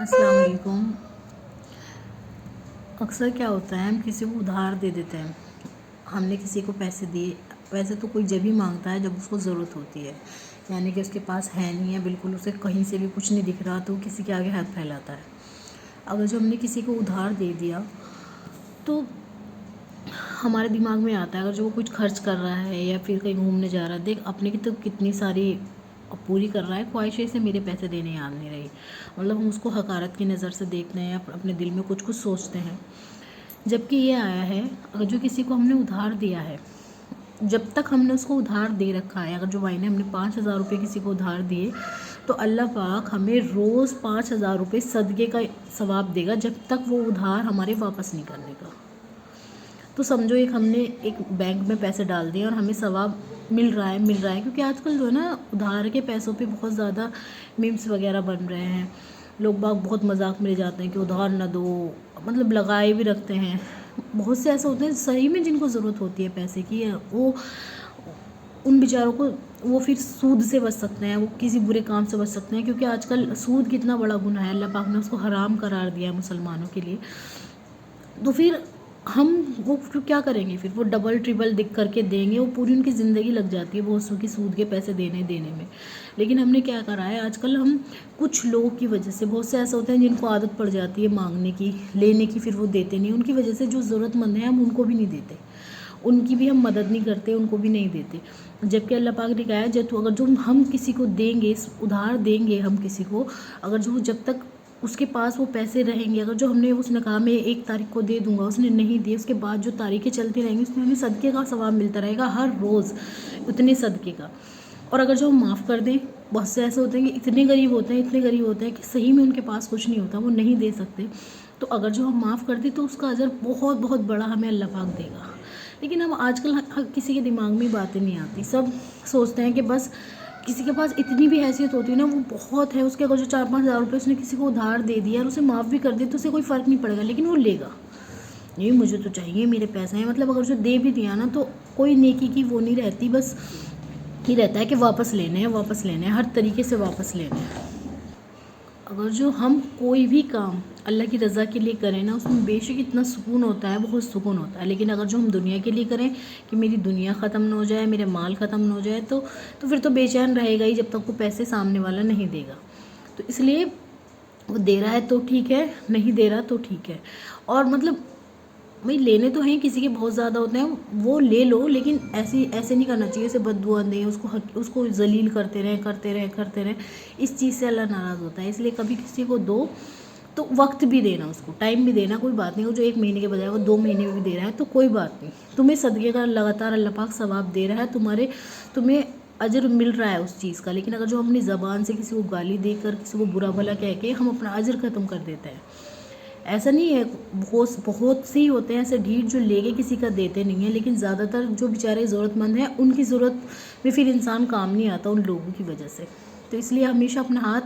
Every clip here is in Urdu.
السلام علیکم۔ اکثر کیا ہوتا ہے، ہم کسی کو ادھار دے دیتے ہیں۔ ہم نے کسی کو پیسے دیے، ویسے تو کوئی جب ہی مانگتا ہے جب اس کو ضرورت ہوتی ہے، یعنی کہ اس کے پاس ہے نہیں ہے، بالکل اسے کہیں سے بھی کچھ نہیں دکھ رہا تو کسی کے آگے ہاتھ پھیلاتا ہے۔ اگر جو ہم نے کسی کو ادھار دے دیا تو ہمارے دماغ میں آتا ہے، اگر جو وہ کچھ خرچ کر رہا ہے یا پھر کہیں گھومنے جا رہا ہے، دیکھ اپنے کی تو کتنی ساری پوری کر رہا ہے، خواہشیں سے میرے پیسے دینے یاد نہیں رہی، مطلب ہم اس کو حقارت کی نظر سے دیکھتے ہیں، اپنے دل میں کچھ سوچتے ہیں۔ جبکہ یہ آیا ہے، اگر جو کسی کو ہم نے ادھار دیا ہے، جب تک ہم نے اس کو ادھار دے رکھا ہے، اگر جو بھائی نے ہم نے 5,000 روپے کسی کو ادھار دیے تو اللہ پاک ہمیں روز 5,000 روپے صدقے کا ثواب دے گا، جب تک وہ ادھار ہمارے واپس نہیں کرنے کا۔ تو سمجھو ہم نے ایک بینک میں پیسے ڈال دیے اور ہمیں ثواب مل رہا ہے، کیونکہ آج کل جو ہے نا ادھار کے پیسوں پہ بہت زیادہ میمز وغیرہ بن رہے ہیں، لوگ بہت مذاق میں جاتے ہیں کہ ادھار نہ دو، مطلب لگائے بھی رکھتے ہیں۔ بہت سے ایسے ہوتے ہیں صحیح میں جن کو ضرورت ہوتی ہے پیسے کی، وہ ان بیچاروں کو وہ پھر سود سے بچ سکتے ہیں، وہ کسی برے کام سے بچ سکتے ہیں، کیونکہ آج کل سود کتنا بڑا گناہ ہے، اللہ پاک نے اس کو حرام قرار دیا ہے مسلمانوں کے لیے۔ تو پھر ہم وہ کیا کریں گے، پھر وہ ڈبل ٹریبل دکھ کر کے دیں گے، وہ پوری ان کی زندگی لگ جاتی ہے بہت سو کی سود کے پیسے دینے میں۔ لیکن ہم نے کیا کرا ہے آج کل، ہم کچھ لوگوں کی وجہ سے، بہت سے ایسے ہوتے ہیں جن کو عادت پڑ جاتی ہے مانگنے کی، لینے کی، پھر وہ دیتے نہیں، ان کی وجہ سے جو ضرورت مند ہیں ہم ان کو بھی نہیں دیتے، ان کی بھی ہم مدد نہیں کرتے، ان کو بھی نہیں دیتے۔ جبکہ اللہ پاک نے کہا ہے اگر جو ہم کسی کو دیں گے، ادھار دیں گے ہم کسی کو، اگر جو جب تک اس کے پاس وہ پیسے رہیں گے، اگر جو ہم نے اس نے کہا میں 1 تاریخ کو دے دوں گا، اس نے نہیں دیے، اس کے بعد جو تاریخیں چلتی رہیں گی اس میں ہمیں صدقے کا ثواب ملتا رہے گا ہر روز اتنے صدقے کا۔ اور اگر جو ہم معاف کر دیں، بہت سے ایسے ہوتے ہیں کہ اتنے غریب ہوتے ہیں کہ صحیح میں ان کے پاس کچھ نہیں ہوتا، وہ نہیں دے سکتے، تو اگر جو ہم معاف کر دیں تو اس کا اجر بہت بہت بڑا ہمیں اللہ پاک دے گا۔ لیکن ہم آج کل کسی کے دماغ میں باتیں نہیں آتی، سب سوچتے ہیں کہ بس کسی کے پاس اتنی بھی حیثیت ہوتی ہے نا، وہ بہت ہے، اس کے اگر جو 4-5 ہزار روپے اس نے کسی کو ادھار دے دیا اور اسے معاف بھی کر دے تو اسے کوئی فرق نہیں پڑے گا، لیکن وہ لے گا، نہیں مجھے تو چاہیے، میرے پیسے ہیں، مطلب اگر جو دے بھی دیا نا تو کوئی نیکی کی وہ نہیں رہتی، بس یہ رہتا ہے کہ واپس لینے ہیں، ہر طریقے سے واپس لینے ہیں۔ اگر جو ہم کوئی بھی کام اللہ کی رضا کے لیے کریں نا، اس میں بے شک اتنا سکون ہوتا ہے، بہت سکون ہوتا ہے، لیکن اگر جو ہم دنیا کے لیے کریں کہ میری دنیا ختم نہ ہو جائے، میرے مال ختم نہ ہو جائے، تو پھر تو بے چین رہے گا ہی جب تک وہ پیسے سامنے والا نہیں دے گا۔ تو اس لیے وہ دے رہا ہے تو ٹھیک ہے، نہیں دے رہا تو ٹھیک ہے، اور مطلب بھائی لینے تو ہیں، کسی کے بہت زیادہ ہوتے ہیں وہ لے لو، لیکن ایسے نہیں کرنا چاہیے، اسے بد دعا دیں، اس کو ذلیل کرتے رہیں، اس چیز سے اللہ ناراض ہوتا ہے۔ اس لیے کبھی کسی کو دو تو وقت بھی دینا، اس کو ٹائم بھی دینا، کوئی بات نہیں، وہ جو 1 مہینے کے بجائے وہ 2 مہینے میں بھی دے رہا ہے تو کوئی بات نہیں، تمہیں صدقے کا لگاتار اللہ پاک ثواب دے رہا ہے، تمہیں اجر مل رہا ہے اس چیز کا۔ لیکن اگر جو ہم اپنی زبان سے کسی کو گالی دے کر، کسی کو برا بھلا کہہ کے ہم اپنا اجر ختم کر دیتے ہیں، ایسا نہیں ہے، بہت سی ہوتے ہیں ایسے ڈھیٹ جو لے کے کسی کا دیتے نہیں ہیں، لیکن زیادہ تر جو بیچارے ضرورت مند ہیں ان کی ضرورت میں پھر انسان کام نہیں آتا ان لوگوں کی وجہ سے۔ تو اس لیے ہمیشہ اپنا ہاتھ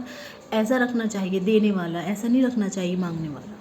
ایسا رکھنا چاہیے دینے والا، ایسا نہیں رکھنا چاہیے مانگنے والا۔